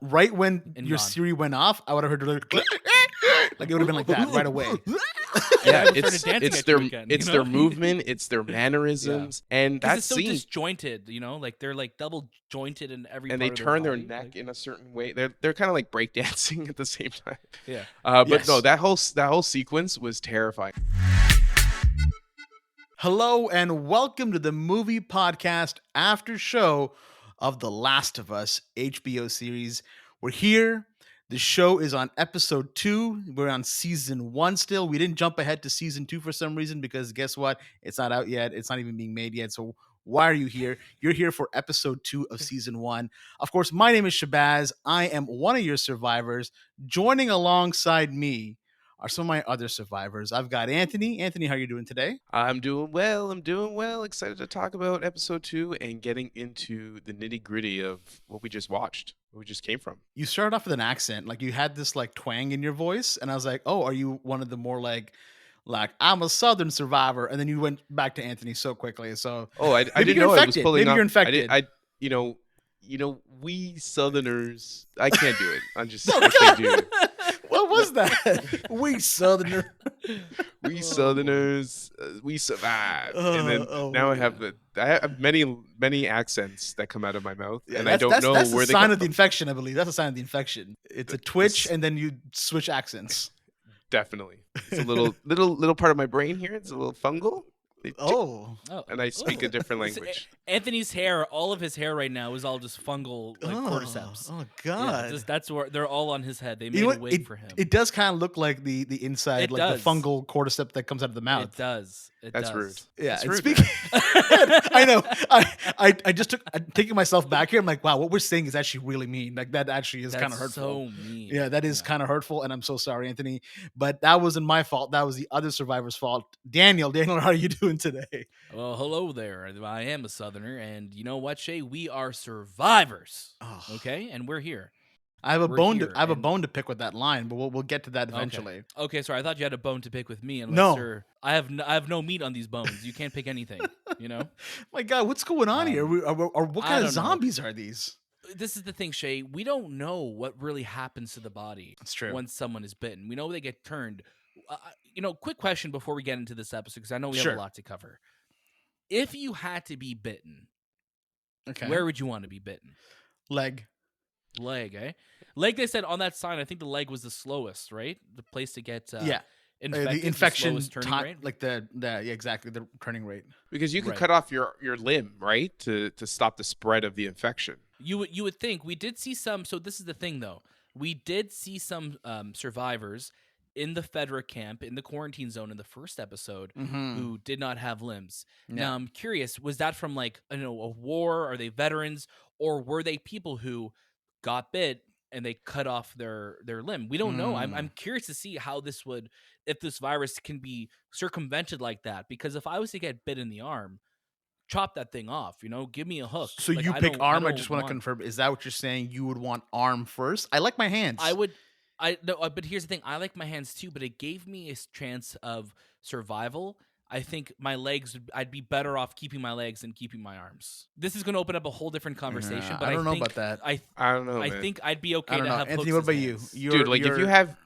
right when And your gone. Siri went off, I would have heard like it would have been like that right away. Yeah, I started dancing it's at their you again, it's you their know? movement, it's their mannerisms, and Because that it's so scene. disjointed, you know, like they're like double jointed in every And part they of turn their their body. neck Like, in a certain way. They're kind of like breakdancing at the same time. yeah. But no, Yes. that whole sequence was terrifying. Hello and welcome to the movie podcast after show of The Last of Us HBO series. We're here. The show is on episode 2. We're on season 1 still. We didn't jump ahead to season 2 for some reason because guess what? It's not out yet. It's not even being made yet. So why are you here? You're here for episode 2 of season 1. Of course, my name is Shahbaz. I am one of your survivors. Joining alongside me are some of my other survivors. I've got Anthony. Anthony, how are you doing today? I'm doing well. Excited to talk about episode 2 and getting into the nitty-gritty of what we just watched, where we just came from. You started off with an accent, like you had this like twang in your voice, and I was like, "Oh, are you one of the more like I'm a Southern survivor?" And then you went back to Anthony so quickly. So Oh, I maybe didn't you're know I was infected. pulling Maybe up. you're infected. You know, we Southerners. I can't do it. I can't do it. What was that? We Southerner. We Southerners, we survive. And then now I have many accents that come out of my mouth, and I don't know that's where a they sign come of the from. infection. I believe that's a sign of the infection. It's a twitch, and then you switch accents. Definitely, it's a little part of my brain here. It's a little fungal. Oh, And I speak a different It's- language. Anthony's hair, all of his hair right now is all just fungal, like cordyceps. Oh Yeah, God. that's where they're all on his head. They made You know a what? wig for him. It does kind of look like the inside, It like does. the fungal cordyceps that comes out of the mouth. It does. It That's does. rude. Yeah, That's and rude, speaking, man. I know. I just I'm taking myself back here. I'm like, wow, what we're saying is actually really mean. Like that actually is That's kind of hurtful. so mean. Yeah, that is kind of hurtful, and I'm so sorry, Anthony. But that wasn't my fault. That was the other survivor's fault. Daniel, how are you doing today? Well, hello there. I am a Southerner, and you know what, Shay? We are survivors. Oh, Okay, and we're here. I have a We're bone. here, I have a and- bone to pick with that line, but we'll get to that eventually. Okay, sorry. I thought you had a bone to pick with me. And No. sir, I have no meat on these bones. You can't pick anything. You know. My God, what's going on here? Or what I kind of don't know. zombies are these? This is the thing, Shay. We don't know what really happens to the body That's true. once someone is bitten. We know they get turned. Quick question before we get into this episode, because I know we have Sure. a lot to cover. If you had to be bitten, Okay. where would you want to be bitten? Leg? Leg, eh? Leg, they said on that sign, I think the leg was the slowest, right? The place to get Yeah. infected, The infection slowest turning time, rate. like yeah, exactly the turning rate. Because you could Right. cut off your limb, right, to stop the spread of the infection. You would think. We did see some. So this is the thing, though. We did see some survivors in the Fedra camp in the quarantine zone in the first episode who did not have limbs. Yeah. Now I'm curious, was that from like a war? Are they veterans, or were they people who got bit and they cut off their limb? We don't know. I'm curious to see how this would, if this virus can be circumvented like that. Because if I was to get bit in the arm, chop that thing off. Give me a hook. So Like, you I pick don't- arm. I don't just want to confirm. Is that what you're saying? You would want arm first? I like my hands. I would. But here's the thing. I like my hands too, but it gave me a chance of survival. I think my legs. I'd be better off keeping my legs than keeping my arms. This is going to open up a whole different conversation. But I don't know think, about that. I don't know. I man. think I'd be I okay don't to know. have Anthony, hooks what as about you? hands. Dude, like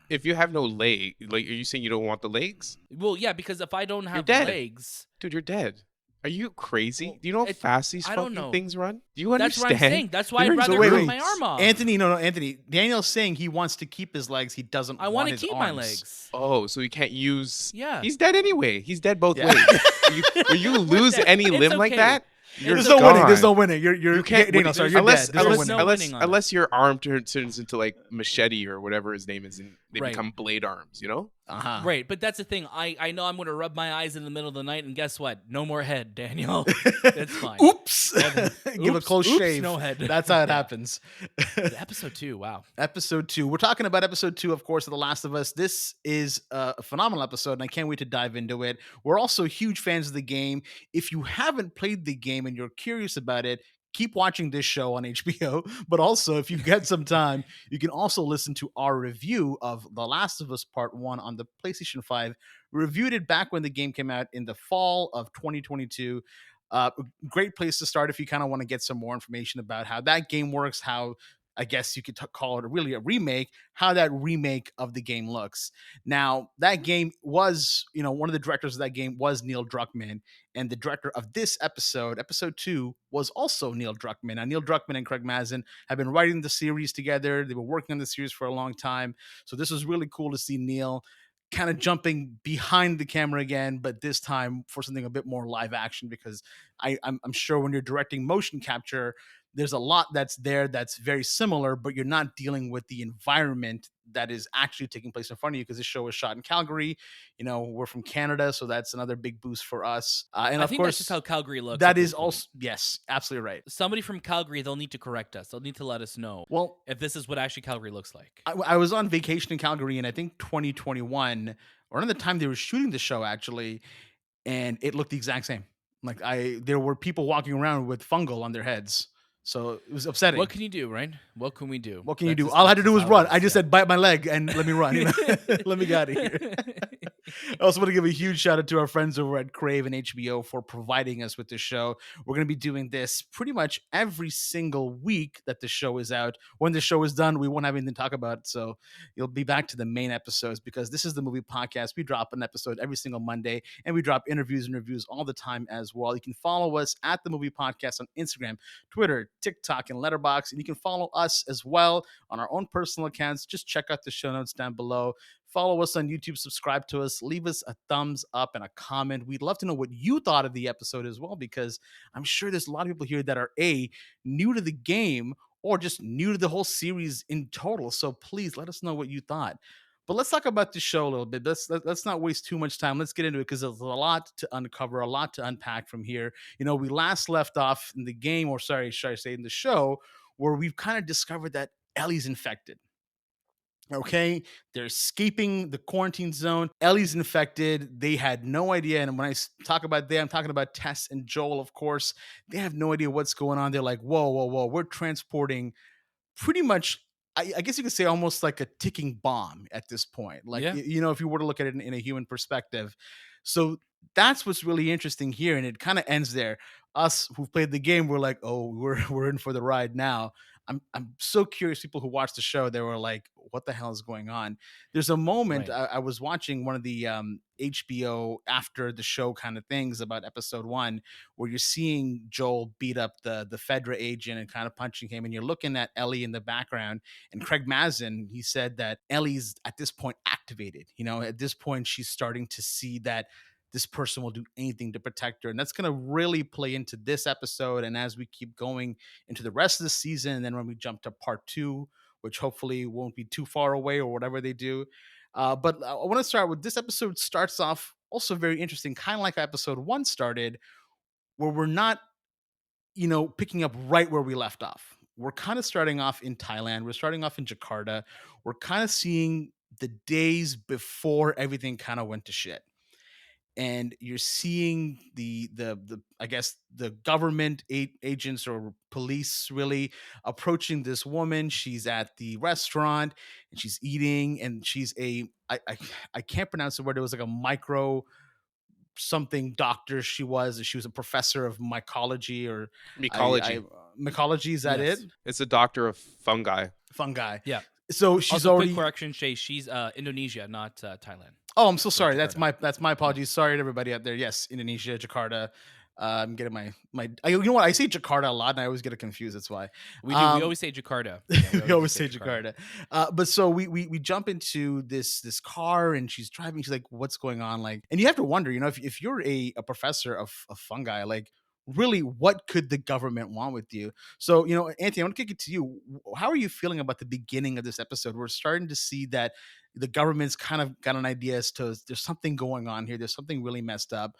if you have no leg, like, are you saying you don't want the legs? Well, yeah, because if I don't have dead. legs, Dude, you're dead. Are you crazy? Well, Do you know how fast these I don't fucking know. things run? Do you that's understand? what I'm saying. That's why You're I'd rather wait, cut wait. my arm off. Anthony, no, Anthony. Daniel's saying he wants to keep his legs. He doesn't. I want to his keep my arms. legs. Oh, so you can't use. Yeah. He's dead anyway. He's dead both Yeah. ways. When you lose dead. any It's limb like okay. that, you're There's gone. no winning. There's no winning. You're You can't Daniel. Sorry, you're unless dead. There's no unless- winning. no winning on it. unless your arm turns into like machete or whatever his name is, and they Right. become blade arms. You know? Uh-huh. Right, but that's the thing. I know I'm going to rub my eyes in the middle of the night, and guess what? No more head, Daniel. That's fine. Oops. Give a Oops, close oops, shave. no head. That's how it Yeah. happens. Episode 2, wow. Episode 2. We're talking about episode 2, of course, of The Last of Us. This is a phenomenal episode, and I can't wait to dive into it. We're also huge fans of the game. If you haven't played the game and you're curious about it, keep watching this show on HBO. But also, if you get some time, you can also listen to our review of The Last of Us Part 1 on the PlayStation 5. We reviewed it back when the game came out in the fall of 2022. Great place to start if you kind of want to get some more information about how that game works, how I guess you could call it really a remake, how that remake of the game looks. Now, that game was, one of the directors of that game was Neil Druckmann, and the director of this episode 2, was also Neil Druckmann. Now, Neil Druckmann and Craig Mazin have been writing the series together. They've been working on the series for a long time. So this was really cool to see Neil kind of jumping behind the camera again, but this time for something a bit more live action, because I'm sure when you're directing motion capture, there's a lot that's there that's very similar, but you're not dealing with the environment that is actually taking place in front of you, because this show was shot in Calgary. We're from Canada, so that's another big boost for us. And I of think that's course, just how Calgary looks. that at is this also, point. yes, absolutely right. Somebody from Calgary, they'll need to correct us. They'll need to let us know Well, if this is what actually Calgary looks like. I was on vacation in Calgary in, I think, 2021, around the time they were shooting the show, actually, and it looked the exact same. Like, there were people walking around with fungal on their heads, so it was upsetting. What can you do, right? What can we do? What can you do? All I had to do was run. I just said, bite my leg and let me run. Let me get out of here. I also want to give a huge shout out to our friends over at Crave and HBO for providing us with this show. We're going to be doing this pretty much every single week that the show is out. When the show is done, we won't have anything to talk about. So you'll be back to the main episodes, because this is the movie podcast. We drop an episode every single Monday, and we drop interviews and reviews all the time as well. You can follow us at The Movie Podcast on Instagram, Twitter, TikTok, and Letterboxd. And you can follow us as well on our own personal accounts. Just check out the show notes down below. Follow us on YouTube, subscribe to us, leave us a thumbs up and a comment. We'd love to know what you thought of the episode as well, because I'm sure there's a lot of people here that are new to the game, or just new to the whole series in total. So please let us know what you thought. But let's talk about the show a little bit. Let's not waste too much time. Let's get into it, because there's a lot to uncover, a lot to unpack from here. We last left off in the game, or sorry, should I say in the show, where we've kind of discovered that Ellie's infected. Okay, they're escaping the quarantine zone. Ellie's infected. They had no idea. And when I talk about they, I'm talking about Tess and Joel, of course. They have no idea what's going on. They're like, whoa, whoa, whoa. We're transporting pretty much, I guess you could say, almost like a ticking bomb at this point. Like, Yeah. if you were to look at it in a human perspective. So that's what's really interesting here. And it kind of ends there. Us who've played the game, we're like, oh, we're in for the ride now. I'm so curious. People who watched the show, they were like, what the hell is going on? There's a moment Right. I was watching one of the HBO after the show kind of things about episode 1, where you're seeing Joel beat up the Fedra agent and kind of punching him, and you're looking at Ellie in the background. And Craig Mazin, he said that Ellie's at this point activated. At this point, she's starting to see that this person will do anything to protect her. And that's going to really play into this episode. And as we keep going into the rest of the season, and then when we jump to part 2, which hopefully won't be too far away, or whatever they do. But I want to start with this episode. Starts off also very interesting, kind of like episode 1 started, where we're not, picking up right where we left off. We're kind of starting off in Thailand. We're starting off in Jakarta. We're kind of seeing the days before everything kind of went to shit. And you're seeing the I guess the government agents or police really approaching this woman. She's at the restaurant and she's eating, and she's I can't pronounce the word. It was like a micro something doctor. She was a professor of mycology, or I Mycology. mycology, is that it? Yes. It's a doctor of fungi. Fungi. Yeah. So she's Also, already quick correction, Shay. She's Indonesia, not Thailand. Oh, I'm so sorry. Jakarta. That's my apologies. Sorry to everybody out there. Yes, Indonesia, Jakarta. I'm getting you know what? I say Jakarta a lot, and I always get it confused. That's why We do. We always say Jakarta. Yeah, we always say Jakarta. But so we jump into this car, and she's driving. She's like, "What's going on?" Like, and you have to wonder, if you're a professor of fungi, like, really, what could the government want with you? So, Anthony, I want to kick it to you. How are you feeling about the beginning of this episode? We're starting to see that the government's kind of got an idea as to there's something going on here. There's something really messed up.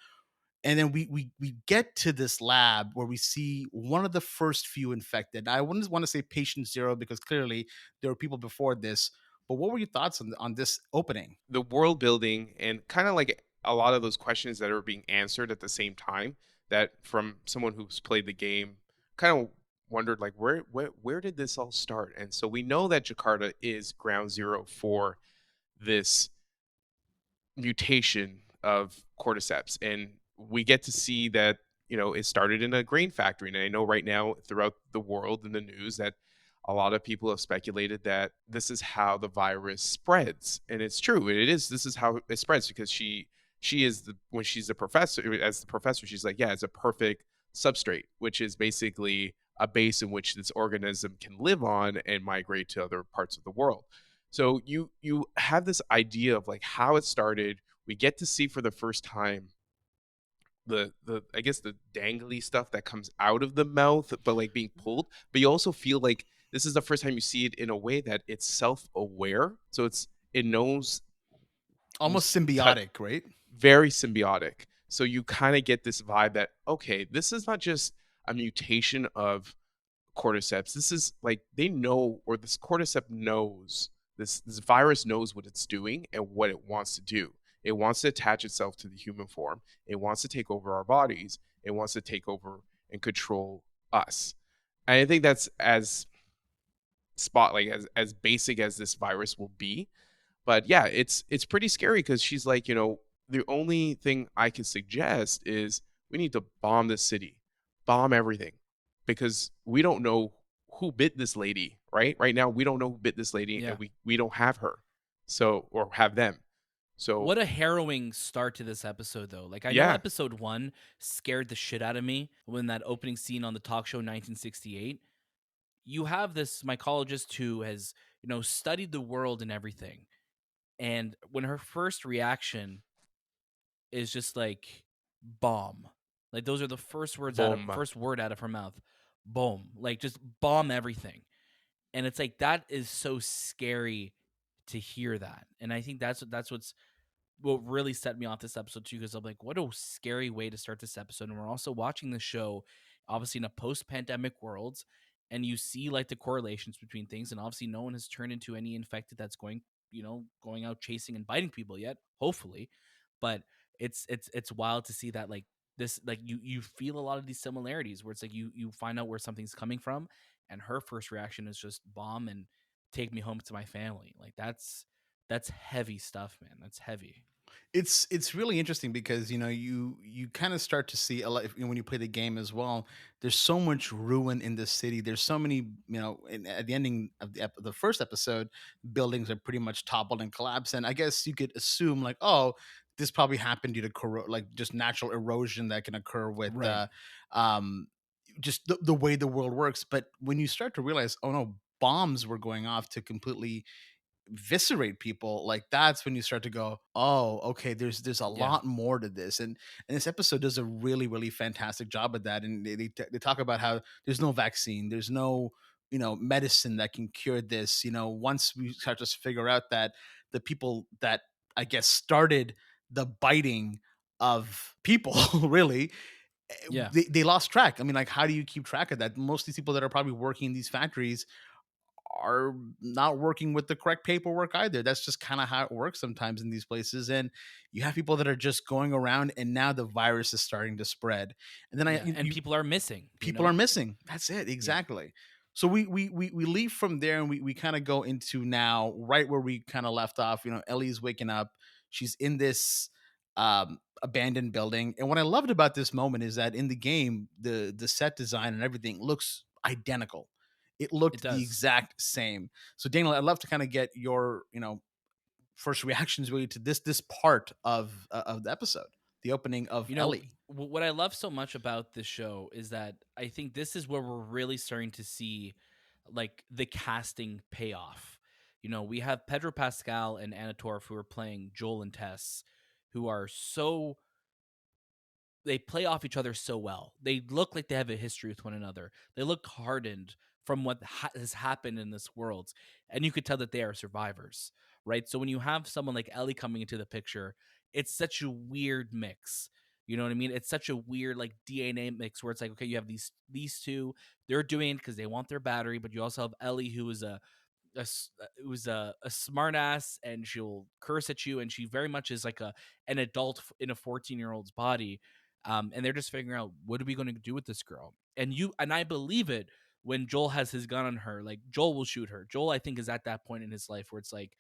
And then we get to this lab where we see one of the first few infected. I wouldn't want to say patient 0, because clearly there were people before this. But what were your thoughts on this opening? The world building and kind of like a lot of those questions that are being answered at the same time, that from someone who's played the game kind of wondered, like, where did this all start? And so we know that Jakarta is ground zero for this mutation of Cordyceps, and we get to see that it started in a grain factory. And I know right now throughout the world in the news that a lot of people have speculated that this is how the virus spreads, and it's true. It is. This is how it spreads because she is the when she's a professor as the professor, she's like, yeah, it's a perfect substrate, which is basically a base in which this organism can live on and migrate to other parts of the world. So you have this idea of like how it started. We get to see for the first time the I guess the dangly stuff that comes out of the mouth, but like being pulled. But you also feel like this is the first time you see it in a way that it's self-aware. So it knows Almost touch symbiotic, right? very symbiotic. So you kind of get this vibe that okay, this is not just a mutation of cordyceps. This is like they know, or this cordyceps knows, this virus knows what it's doing and what it wants to do. It wants to attach itself to the human form. It wants to take over our bodies. It wants to take over and control us. And I think that's as as basic as this virus will be. But yeah, it's pretty scary because she's like, the only thing I can suggest is we need to bomb this city, bomb everything, because we don't know who bit this lady, right? Right now, we don't know who bit this lady, Yeah. and we don't have her, so or have them. So What a harrowing start to this episode, though. Like, I know yeah, episode 1 scared the shit out of me when that opening scene on the talk show 1968. You have this mycologist who has, studied the world and everything. And when her first reaction is just like bomb. Like those are the bomb, first word out of her mouth. Boom. Like just bomb everything. And it's like that is so scary to hear that. And I think that's what really set me off this episode too, because I'm like, what a scary way to start this episode. And we're also watching the show, obviously in a post-pandemic world, and you see like the correlations between things. And obviously, no one has turned into any infected that's going out chasing and biting people yet. Hopefully, but it's wild to see that like this, like you feel a lot of these similarities where it's like you find out where something's coming from, and her first reaction is just bomb and take me home to my family. Like that's heavy stuff, man. That's heavy. It's really interesting because you kind of start to see a lot when you play the game as well. There's so much ruin in the city. There's so many, at the ending of the first episode, buildings are pretty much toppled and collapsed. And I guess you could assume like, oh, this probably happened due to like just natural erosion that can occur with Right. um just the way the world works. But when you start to realize, oh no, bombs were going off to completely viscerate people, like that's when you start to go, oh, okay, there's a Yeah. lot more to this. And this episode does a really really fantastic job of that. And they talk about how there's no vaccine, there's no medicine that can cure this. Once we start to figure out that the people that I guess started the biting of people really, Yeah. they lost track. I mean, like, how do you keep track of that? Most of these people that are probably working in these factories are not working with the correct paperwork either. That's just kind of how it works sometimes in these places. And you have people that are just going around, and now the virus is starting to spread. And then Yeah. And people are missing, people are missing. That's it, Yeah. exactly. So we leave from there, and we kind of go into now right where we kind of left off. Ellie's waking up. She's in this abandoned building, and what I loved about this moment is that in the game, the set design and everything looks identical. It It looked the does. exact same. So Daniel, I'd love to kind of get your first reactions really to this part of the episode, the opening of Ellie. What I love so much about this show is that I think this is where we're really starting to see like the casting payoff. We have Pedro Pascal and Anna Torv who are playing Joel and Tess, who are so they play off each other so well. They look like they have a history with one another. They look hardened from what has happened in this world, and you could tell that they are survivors, right? So when you have someone like Ellie coming into the picture, it's such a weird mix. You know what I mean? It's such a weird like DNA mix where it's like, okay, you have these two, they're doing it because they want their battery, but you also have Ellie who is who's a smart ass, and she'll curse at you, and she very much is like an adult in a 14-year-old's body. And they're just figuring out, what are we going to do with this girl? And I believe it when Joel has his gun on her. Like, Joel will shoot her. Joel, I think, is at that point in his life where it's like,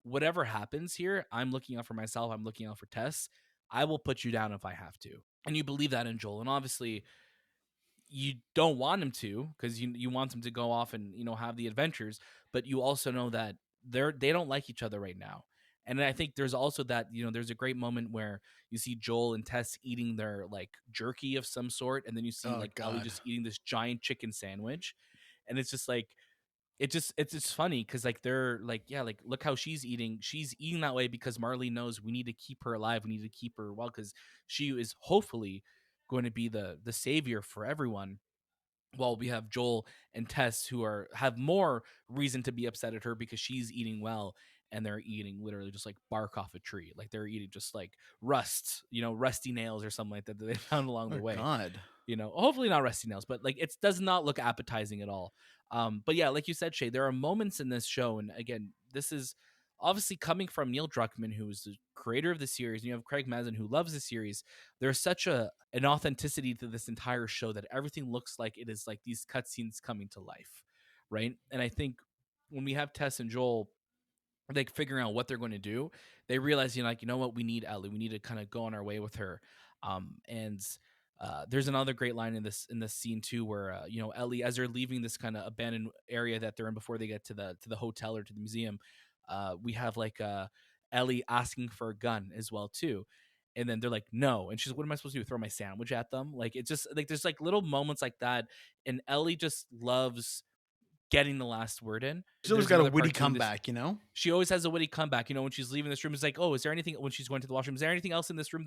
whatever happens here, I'm looking out for myself, I'm looking out for Tess. I will put you down if I have to. And you believe that in Joel. And obviously, you don't want him to, because you want him to go off and have the adventures, but you also know that they don't like each other right now. And I think there's also that there's a great moment where you see Joel and Tess eating their like jerky of some sort, and then you see Oh like Ellie God. just eating this giant chicken sandwich, and it's just like it's funny because like they're like, yeah, like look how she's eating that way because Marley knows we need to keep her alive, we need to keep her well, because she is hopefully going to be the savior for everyone, while we have Joel and Tess who have more reason to be upset at her because she's eating well, and they're eating literally just like bark off a tree, like they're eating just like rusty nails or something like that they found along Oh the way. God. Hopefully not rusty nails, but like it does not look appetizing at all. But yeah, like you said, Shay, there are moments in this show, and again, this is obviously coming from Neil Druckmann, who is the creator of the series, and you have Craig Mazin, who loves the series. There's such an authenticity to this entire show that everything looks like it is like these cutscenes coming to life, right? And I think when we have Tess and Joel like figuring out what they're going to do, they realize, like, what, we need Ellie. We need to kind of go on our way with her. And there's another great line in this scene too, where Ellie, as they're leaving this kind of abandoned area that they're in before they get to the hotel or to the museum, we have like Ellie asking for a gun as well too. And then they're like, no. And she's like, what am I supposed to do? Throw my sandwich at them? Like, it's just like there's like little moments like that. And Ellie just loves getting the last word in. She's always There's got a another witty part too in this. comeback. She always has a witty comeback. When she's leaving this room, it's like, oh, is there anything, when she's going to the washroom, is there anything else in this room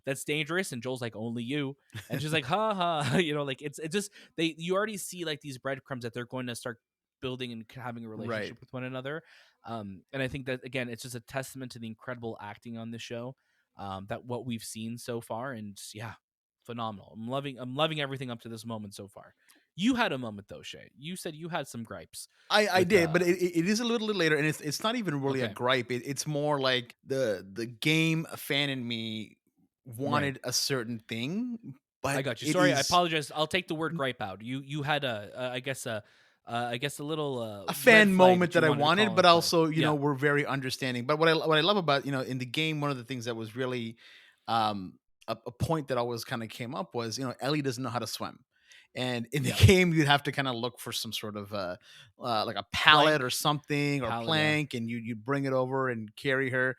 that's dangerous? And Joel's like, only you. And she's like, ha ha. Like it's just you already see like these breadcrumbs that they're going to start building and having a Right. relationship with one another. And I think that again, it's just a testament to the incredible acting on this show, that what we've seen so far. And yeah, phenomenal. I'm loving everything up to this moment so far. You had a moment though, Shay. You said you had some gripes I with did, but it is a little later, and it's not even really a okay. gripe. It's more like the game fan in me Right. wanted a certain thing, I but got you. it Sorry, I is apologize. I'll take the word gripe out. You had I guess a little a red fan flag moment that you that I wanted to wanted, call but into play. also Yeah. we're very understanding. But what I love about in the game, one of the things that was really um, a point that always kind of came up was Ellie doesn't know how to swim. And in the Yeah. game, you'd have to kind of look for some sort of like a pallet Plank, or something or palette, yeah. plank, and you'd bring it over and carry her.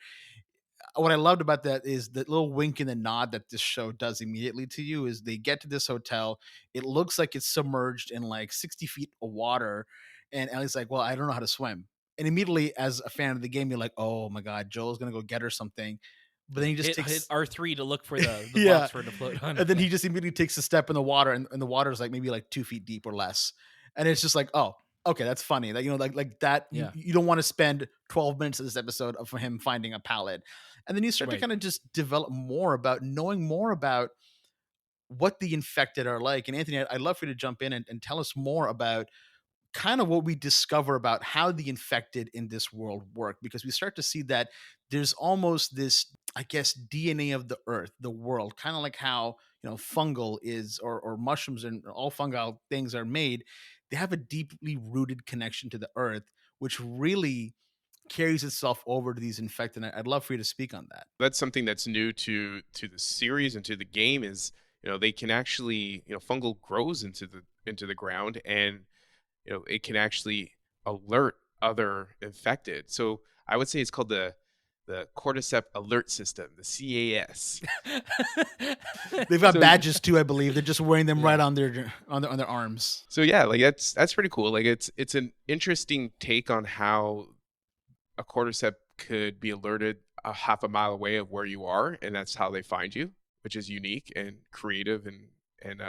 What I loved about that is the little wink and the nod that this show does immediately to you is they get to this hotel. It looks like it's submerged in like 60 feet of water. And Ellie's like, well, I don't know how to swim. And immediately, as a fan of the game, you're like, oh my God, Joel's going to go get her something. But then Yeah. he just Hit takes, R3 to look for the yeah. box for her to float on. And then Yeah. he just immediately takes a step in the water, and the water is like maybe like 2 feet deep or less. And it's just like, oh, okay, that's funny. That like that Yeah. you don't want to spend 12 minutes of this episode of him finding a pallet. And then you start to Right. kind of just develop more about knowing more about what the infected are like. And Anthony, I'd love for you to jump in and tell us more about kind of what we discover about how the infected in this world work, because we start to see that there's almost this, I guess, DNA of the earth, the world, kind of like how fungal is, or mushrooms and all fungal things are made. They have a deeply rooted connection to the earth, which really carries itself over to these infected. I'd love for you to speak on that. That's something that's new to the series and to the game is they can actually fungal grows into the ground, and it can actually alert other infected. So I would say it's called the Cordyceps Alert System, the CAS. They've got So badges too, I believe. They're just wearing them right Yeah. on their arms. so yeah, like that's pretty cool. Like it's an interesting take on how a Cordyceps could be alerted a half a mile away of where you are, and that's how they find you, which is unique and creative, and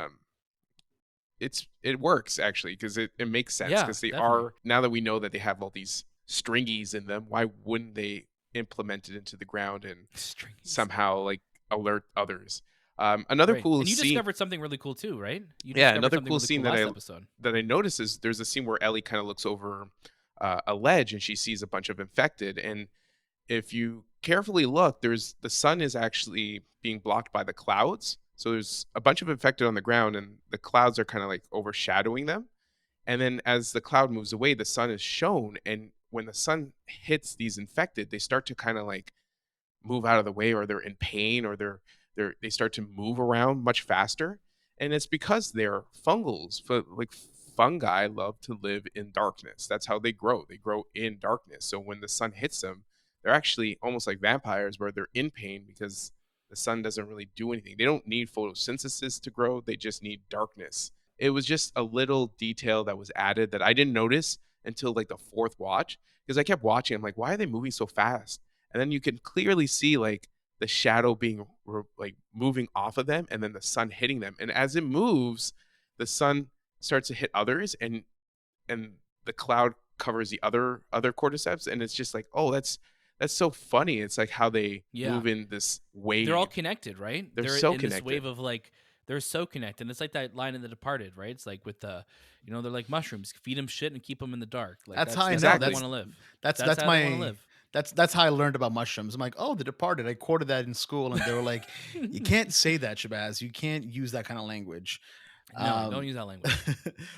it works actually because it makes sense Yeah, because they definitely. are, now that we know that they have all these stringies in them, why wouldn't they implement it into the ground and Strings. somehow like alert others? Another Right. cool And you scene. discovered something really cool too, right? You Yeah, discovered another something cool really scene cool last episode. that I noticed is there's a scene where Ellie kind of looks over a ledge and she sees a bunch of infected, and if you carefully look, the sun is actually being blocked by the clouds. So there's a bunch of infected on the ground, and the clouds are kind of like overshadowing them. And then as the cloud moves away, the sun is shown. And when the sun hits these infected, they start to kind of like move out of the way, or they're in pain, or they start to move around much faster. And it's because they're fungals. Like fungi love to live in darkness. That's how they grow. They grow in darkness. So when the sun hits them, they're actually almost like vampires where they're in pain because the sun doesn't really do anything. They don't need photosynthesis to grow, they just need darkness. It was just a little detail that was added that I didn't notice until like the fourth watch because I kept watching. I'm like, why are they moving so fast? And then you can clearly see like the shadow being like moving off of them and then the sun hitting them. And as it moves, the sun starts to hit others and the cloud covers the other cordyceps. And it's just like, oh, that's so funny. It's like how they move in this wave. They're all connected, right? They're so in connected. This wave of like, they're so connected. It's like that line in The Departed, right? It's like with the, they're like mushrooms. Feed them shit and keep them in the dark. Like That's how I know. How they want to live. That's how they want to live. That's how I learned about mushrooms. I'm like, oh, The Departed. I quoted that in school, and they were like, you can't say that, Shahbaz. You can't use that kind of language. No, don't use that language.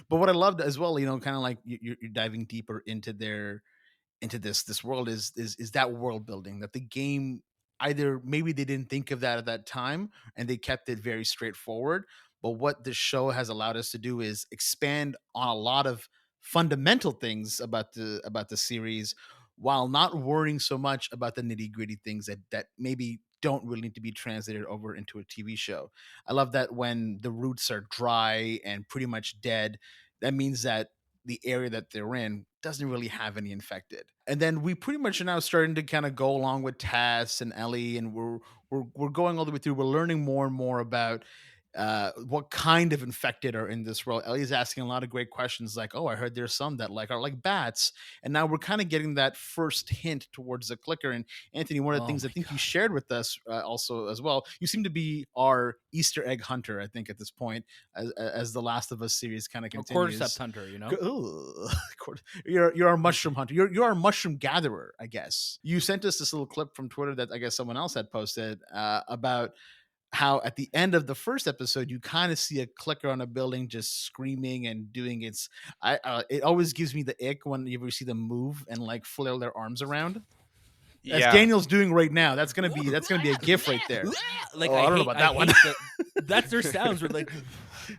But what I loved as well, kind of like you're diving deeper into this world is that world building that the game, either maybe they didn't think of that at that time and they kept it very straightforward, but what the show has allowed us to do is expand on a lot of fundamental things about the series while not worrying so much about the nitty-gritty things that maybe don't really need to be translated over into a TV show. I love that when the roots are dry and pretty much dead, that means that the area that they're in doesn't really have any infected. And then we pretty much are now starting to kind of go along with Tess and Ellie, and we're going all the way through. We're learning more and more about what kind of infected are in this world. Ellie's asking a lot of great questions, like, "Oh, I heard there's some that are like bats," and now we're kind of getting that first hint towards the clicker. And Anthony, one of the things I think you shared with us also as well, you seem to be our Easter egg hunter. I think at this point, as the Last of Us series kind of continues, Cordyceps hunter, you're our mushroom hunter. You're our mushroom gatherer, I guess. You sent us this little clip from Twitter that I guess someone else had posted about how at the end of the first episode you kind of see a clicker on a building just screaming and doing its it always gives me the ick when you ever see them move and like flail their arms around, as Daniel's doing right now. That's gonna be a gif right there. Like, I don't know about that one. That's their sounds. We're like,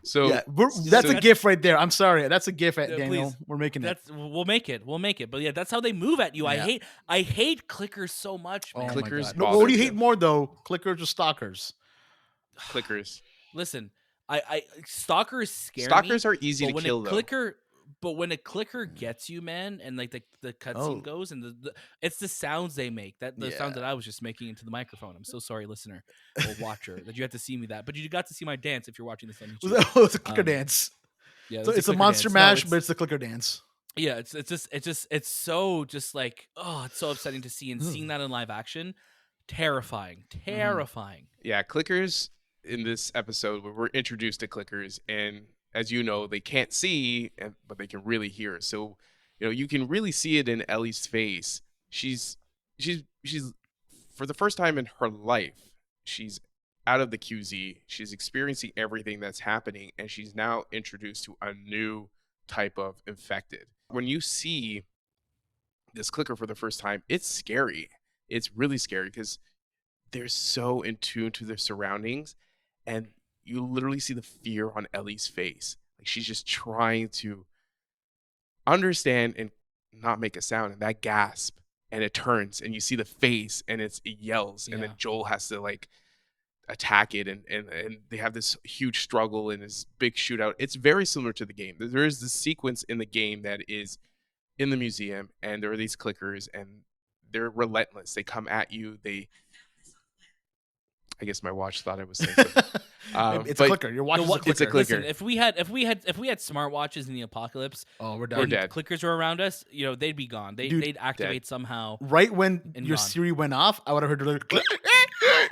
so yeah, that's a gif right there. I'm sorry, that's a gif, Daniel. Please. We're making it. We'll make it. But yeah, that's how they move at you. Yeah. I hate clickers so much, man. Clickers. No, what do you hate more though? Clickers or stalkers? Clickers. Listen, I stalkers scare Stalkers me, are easy to kill though. But when a clicker gets you, man, and like the cutscene goes, and it's the sounds they make, the sounds that I was just making into the microphone. I'm so sorry, listener or watcher, that you had to see me that, but you got to see my dance if you're watching this on YouTube. It's a clicker dance. Yeah, so it's a monster mash, but it's the clicker dance. Yeah, it's so just like, oh, it's so upsetting to see, and seeing that in live action, terrifying. Yeah, clickers in this episode, we're introduced to clickers, and as you know, they can't see, but they can really hear. So, you can really see it in Ellie's face. She's for the first time in her life, she's out of the QZ. She's experiencing everything that's happening, and she's now introduced to a new type of infected. When you see this clicker for the first time, it's scary. It's really scary because they're so in tune to their surroundings, and you literally see the fear on Ellie's face. Like, she's just trying to understand and not make a sound, and that gasp, and it turns, and you see the face, and it yells, and then Joel has to like attack it, and they have this huge struggle and this big shootout. It's very similar to the game. There is this sequence in the game that is in the museum, and there are these clickers, and they're relentless. They come at you. I guess my watch thought I was saying something. It's a clicker. Your watch is a clicker. It's a clicker. Listen, if we had smartwatches in the apocalypse, we're done. We're dead. Clickers were around us, they'd be gone. They'd activate somehow. Right when your Siri went off, I would have heard the click.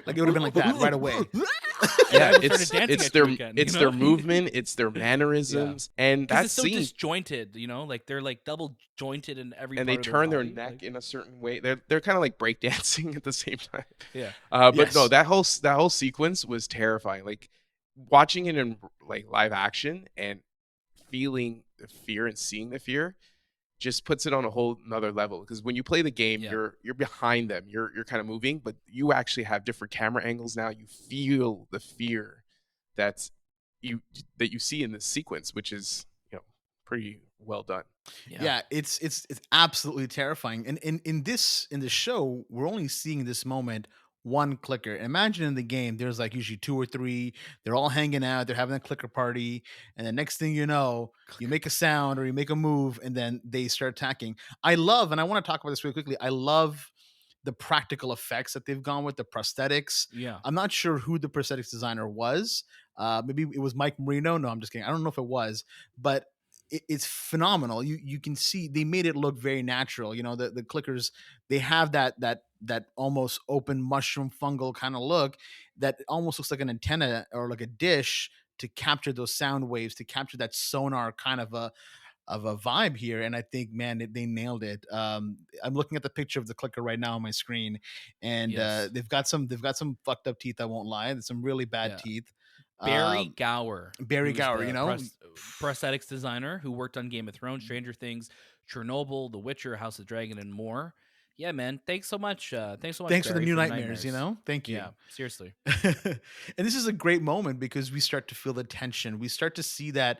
Like, it would have been like that right away. Yeah, it's their movement, it's their mannerisms, and that's so disjointed. Like they're like double jointed in every. And part they turn their neck in a certain way. They're kind of like breakdancing at the same time. Yeah. But no, that whole sequence was terrifying. Like, watching it in like live action and feeling the fear and seeing the fear just puts it on a whole nother level. Because when you play the game, you're behind them, you're kind of moving, but you actually have different camera angles now. You feel the fear that's you that you see in this sequence, which is, pretty well done. Yeah. Yeah, it's absolutely terrifying. And in the show, we're only seeing this moment one clicker. Imagine in the game, there's like usually two or three. They're all hanging out. They're having a clicker party, and the next thing you know, you make a sound or you make a move, and then they start attacking. I love, and I want to talk about this really quickly. I love the practical effects that they've gone with the prosthetics. Yeah. I'm not sure who the prosthetics designer was. Maybe it was Mike Marino. No, I'm just kidding. I don't know if it was, but it's phenomenal. You can see they made it look very natural. You know, the clickers, they have that almost open mushroom fungal kind of look that almost looks like an antenna or like a dish to capture those sound waves, to capture that sonar kind of a vibe here. And I think, man, they nailed it. I'm looking at the picture of the clicker right now on my screen, and Yes. they've got some fucked up teeth. I won't lie. There's some really bad Yeah. teeth. Barry Um, Gower, Barry who's Gower, you the know, prosthetics designer who worked on Game of Thrones, Stranger Things, Chernobyl, The Witcher, House of Dragon, and more. Yeah, man. Thanks so much. Thanks so much, thanks for the Barry, new for the nightmares. You nightmares. know, thank you. Yeah, seriously. And this is a great moment because we start to feel the tension. We start to see that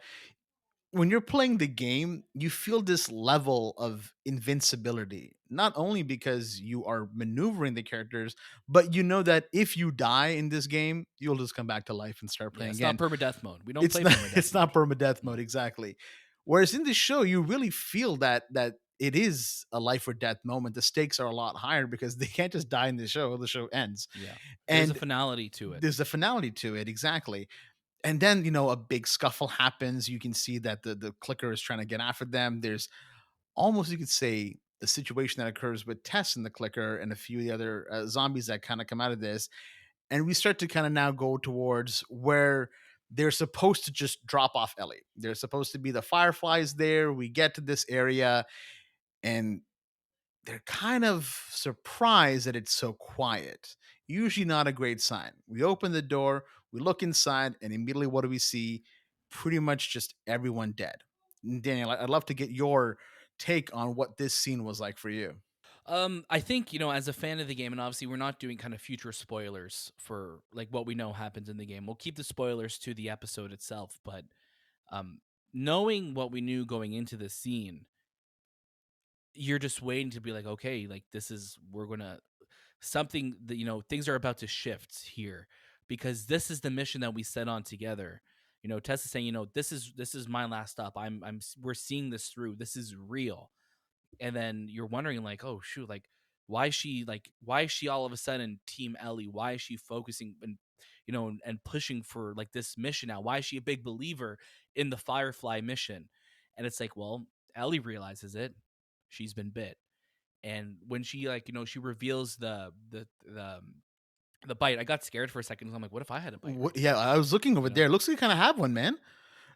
when you're playing the game, you feel this level of invincibility, not only because you are maneuvering the characters, but you know that if you die in this game, you'll just come back to life and start Yeah, playing it's not again. permadeath mode. We don't It's play not permadeath it's not mode. permadeath mode No. exactly. Whereas in this show, you really feel that it is a life or death moment. The stakes are a lot higher because they can't just die in the show. The show ends, Yeah. There's a and finality to it. there's a finality to it exactly. And then a big scuffle happens. You can see that the clicker is trying to get after them. There's almost, you could say, the situation that occurs with Tess and the clicker and a few of the other zombies that kind of come out of this. And we start to kind of now go towards where they're supposed to just drop off Ellie. They're supposed to be the fireflies there. We get to this area, and they're kind of surprised that it's so quiet. Usually not a great sign. We open the door, we look inside, and immediately what do we see? Pretty much just everyone dead. Daniel, I'd love to get your take on what this scene was like for you. I think, as a fan of the game, and obviously we're not doing kind of future spoilers for like what we know happens in the game. We'll keep the spoilers to the episode itself, but um knowing what we knew going into the scene, you're just waiting to be like, okay, like we're gonna something that things are about to shift here, because this is the mission that we set on together. Tess is saying, this is my last stop. We're seeing this through. This is real. And then you're wondering like, oh shoot, like why is she all of a sudden team Ellie? Why is she focusing and pushing for like this mission now? Why is she a big believer in the Firefly mission? And it's like, well, Ellie realizes it. She's been bit. And when she like, she reveals the bite, I got scared for a second. 'Cause I'm like, what if I had a bite? Yeah, I was looking over You know? there. It looks like you kind of have one, man.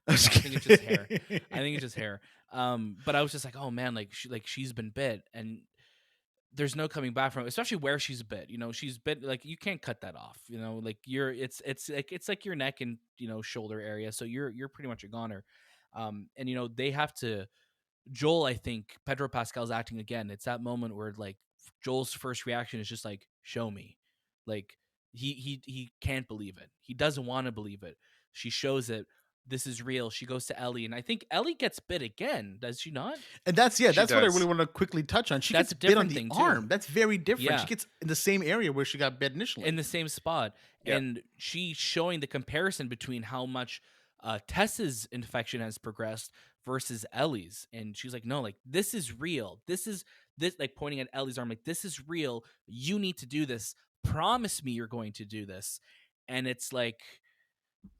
No, I think it's just hair. I think it's just hair. But I was just like, oh man, she's been bit, and there's no coming back from it, especially where she's bit. She's bit, like you can't cut that off. Like it's like your neck and shoulder area, so you're pretty much a goner. And they have to. Joel, I think Pedro Pascal's acting again. It's that moment where like Joel's first reaction is just like, show me, like he can't believe it. He doesn't want to believe it. She shows it. This is real. She goes to Ellie, and I think Ellie gets bit again. Does she not? And that's, yeah, She that's what I really does. want to quickly touch on. She That's gets a bit on different the thing too. arm. That's very different. She Yeah, gets in the same area where she got bit in initially. the same spot, Yep. and she's showing the comparison between how much Tess's infection has progressed versus Ellie's, and she's like, "No, like this is real. This like pointing at Ellie's arm, like this is real. You need to do this. Promise me you're going to do this." And it's like,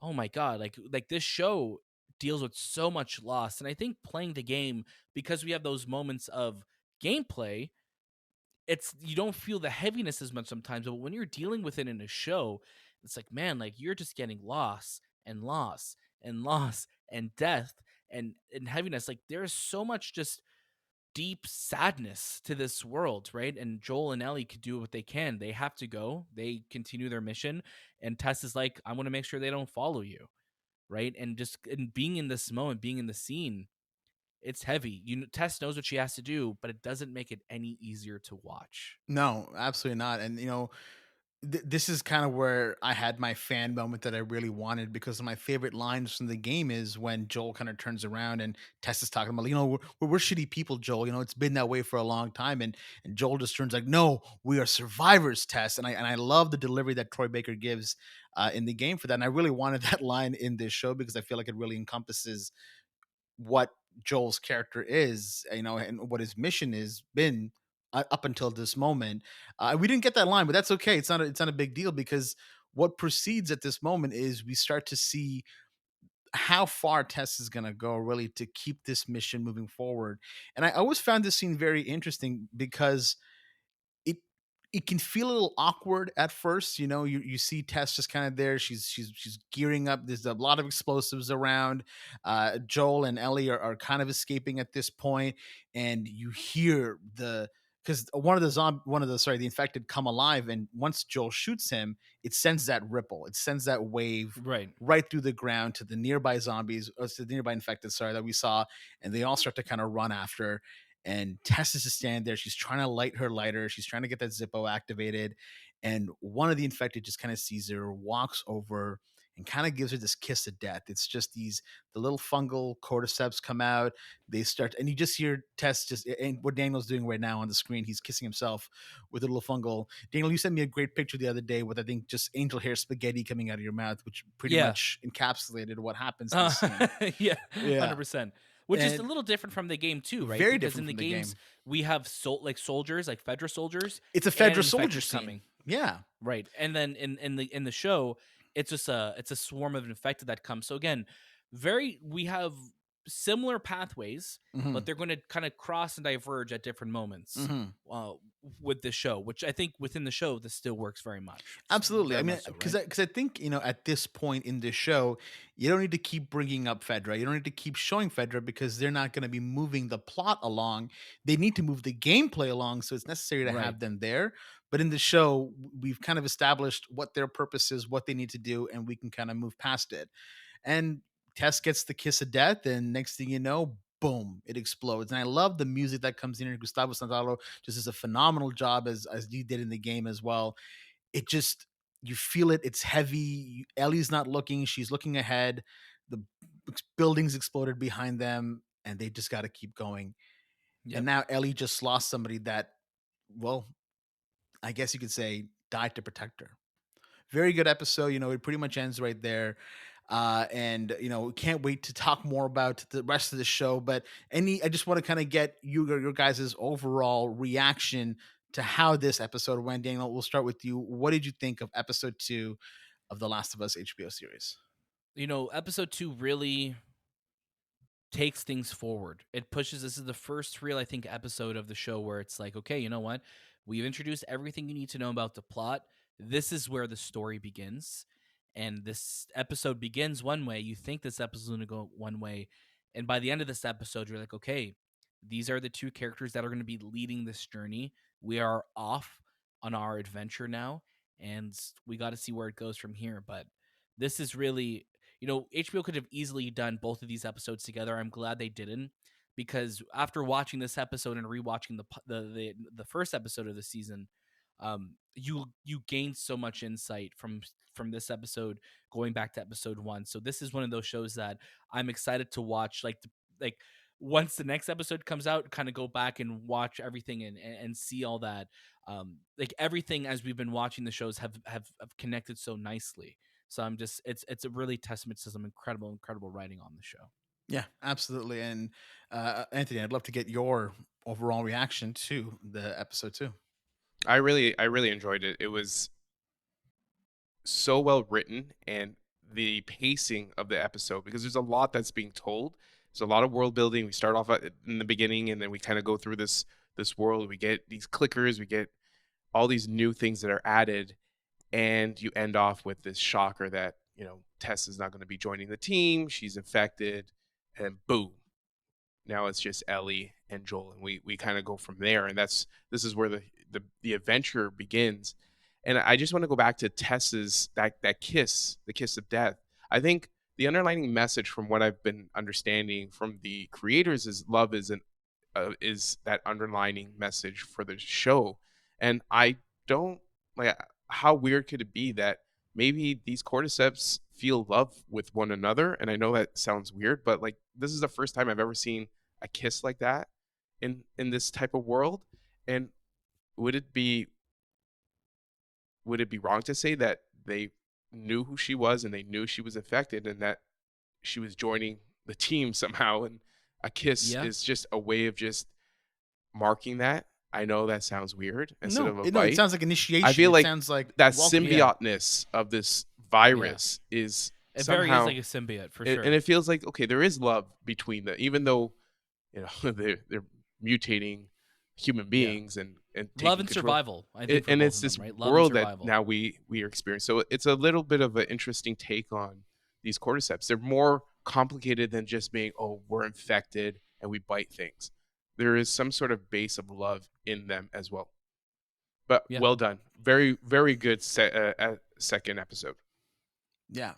oh my god, like this show deals with so much loss, and I think playing the game, because we have those moments of gameplay, it's you don't feel the heaviness as much sometimes, but when you're dealing with it in a show, it's like, man, like you're just getting loss and loss and loss and death and heaviness. Like there's so much just deep sadness to this world, right? And Joel and Ellie could do what they can. They have to go. They continue their mission, and Tess is like, I want to make sure they don't follow you, right? And being in this moment, being in the scene, it's heavy. Tess knows what she has to do, but it doesn't make it any easier to watch. No, absolutely not. And This is kind of where I had my fan moment that I really wanted, because my favorite lines from the game is when Joel kind of turns around and Tess is talking about, we're shitty people, Joel. It's been that way for a long time, and Joel just turns like, no, we are survivors, Tess. And I love the delivery that Troy Baker gives in the game for that. And I really wanted that line in this show because I feel like it really encompasses what Joel's character is, and what his mission has been up until this moment. We didn't get that line, but that's okay. It's not a big deal, because what proceeds at this moment is we start to see how far Tess is going to go, really, to keep this mission moving forward. And I always found this scene very interesting because it it can feel a little awkward at first. You see Tess just kind of there. She's gearing up. There's a lot of explosives around. Joel and Ellie are kind of escaping at this point, and you hear the because the infected come alive, and once Joel shoots him, it sends that ripple. It sends that wave Right. right through the ground to the nearby zombies, or to the nearby infected, sorry, that we saw, and they all start to kind of run after. And Tess is just standing there. She's trying to light her lighter. She's trying to get that Zippo activated. And one of the infected just kind of sees her, walks over, and kind of gives her this kiss of death. It's just the little fungal cordyceps come out. They start, and you just hear Tess and what Daniel's doing right now on the screen. He's kissing himself with a little fungal. Daniel, you sent me a great picture the other day with, I think, just angel hair spaghetti coming out of your mouth, which pretty Yeah. much encapsulated what happens in the scene. Yeah, Yeah. 100%. Which is a And little different from the game too, right? very Because in different the from the games game. we have soldiers, like Fedra soldiers, It's a and Fedra soldier infected scene. coming. Yeah. Right. And then in the show, it's a swarm of infected that comes. So again, we have similar pathways, but Mhm. they're going to kind of cross and diverge at different moments Mhm. uh, with this show, which I think within the show this still works very much. Absolutely. I Very mean, much so, because right? I think, at this point in this show, you don't need to keep bringing up Fedra. You don't need to keep showing Fedra, because they're not going to be moving the plot along. They need to move the gameplay along, so it's necessary to Right. have them there. But in the show, we've kind of established what their purpose is, what they need to do, and we can kind of move past it. And Tess gets the kiss of death, and next thing you know, boom, it explodes. And I love the music that comes in here. Gustavo Santaolo just does a phenomenal job, as you did in the game as well. It just, you feel it. It's heavy. Ellie's not looking. She's looking ahead. The buildings exploded behind them, and they just got to keep going. And Yep. now Ellie just lost somebody that, well, I guess you could say, died to protect her. Very good episode. It pretty much ends right there. And can't wait to talk more about the rest of the show. But I just want to kind of get your guys' overall reaction to how this episode went. Daniel, we'll start with you. What did you think of episode 2 of the Last of Us HBO series? Episode 2 really takes things forward. It pushes. This is the first real, I think, episode of the show where it's like, okay, you know what? We've introduced everything you need to know about the plot. This is where the story begins. And this episode begins one way. You think this episode is going to go one way. And by the end of this episode, you're like, okay, these are the two characters that are going to be leading this journey. We are off on our adventure now. And we got to see where it goes from here. But this is really, HBO could have easily done both of these episodes together. I'm glad they didn't, because after watching this episode and rewatching the first episode of the season, you gain so much insight from this episode going back to episode 1. So this is one of those shows that I'm excited to watch. Like once the next episode comes out, kind of go back and watch everything and see all that. Like everything as we've been watching the shows have connected so nicely. So I'm just it's a really testament to some incredible writing on the show. Yeah, absolutely. And Anthony, I'd love to get your overall reaction to the episode 2. I really enjoyed it. It was so well written, and the pacing of the episode, because there's a lot that's being told. There's a lot of world building. We start off in the beginning, and then we kind of go through this world. We get these clickers, we get all these new things that are added, and you end off with this shocker that Tess is not going to be joining the team. She's infected, and boom, now it's just Ellie and Joel, and we kind of go from there. And this is where the adventure begins. And I just want to go back to Tess's that kiss, the kiss of death. I think the underlying message, from what I've been understanding from the creators, is love is that underlining message for the show. And I don't like how weird could it be that maybe these cordyceps feel love with one another? And I know that sounds weird, but like this is the first time I've ever seen a kiss like that in this type of world. And would it be would it be wrong to say that they knew who she was and they knew she was infected and that she was joining the team somehow? And a kiss Yeah. is just a way of just marking that. I know that sounds weird instead No, of a no, it bite. sounds like I initiation. feel It like sounds like that welcome. symbioteness of this virus is It very is somehow, like a symbiote for and sure. it feels like okay, there is love between them, even though they're mutating human Yeah. beings and Love taking and control. survival, I think, for And both it's of this them, right? Love and world that survival. now we are experiencing. So it's a little bit of an interesting take on these cordyceps. They're more complicated than just being, oh, we're infected and we bite things. There is some sort of base of love in them as well. But Yeah. well done, very very good second episode. Yeah,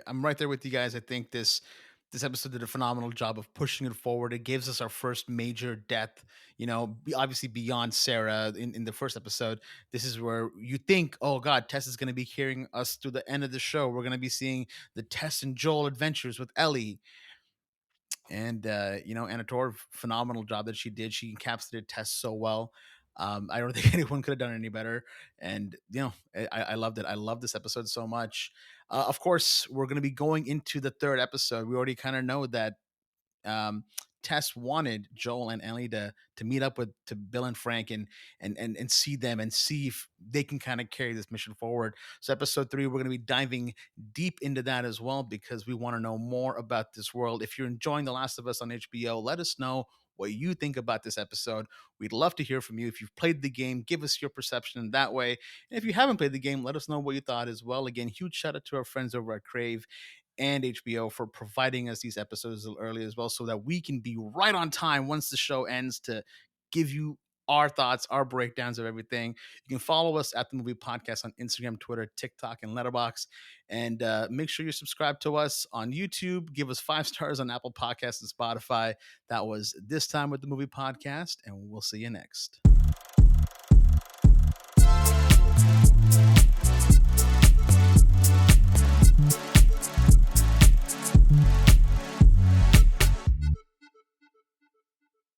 I'm right there with you guys. I think this episode did a phenomenal job of pushing it forward. It gives us our first major death, obviously beyond Sarah in the first episode. This is where you think, oh God, Tess is going to be carrying us through the end of the show. We're going to be seeing the Tess and Joel adventures with Ellie. And Anna Torv, phenomenal job that she did. She encapsulated Tess so well. I don't think anyone could have done it any better. And I loved it. I love this episode so much. Of course, we're going to be going into the third episode. We already kind of know that um, Tess wanted Joel and Ellie to meet up with to Bill and Frank and see them and see if they can kind of carry this mission forward. So episode 3, we're going to be diving deep into that as well because we want to know more about this world. If you're enjoying The Last of Us on HBO, let us know what you think about this episode. We'd love to hear from you. If you've played the game, give us your perception in that way. And if you haven't played the game, let us know what you thought as well. Again, huge shout out to our friends over at Crave and HBO for providing us these episodes a little early as well so that we can be right on time once the show ends to give you our thoughts, our breakdowns of everything. You can follow us at The Movie Podcast on Instagram, Twitter, TikTok, and Letterboxd. And make sure you're subscribed to us on YouTube. Give us 5 stars on Apple Podcasts and Spotify. That was This Time with The Movie Podcast, and we'll see you next.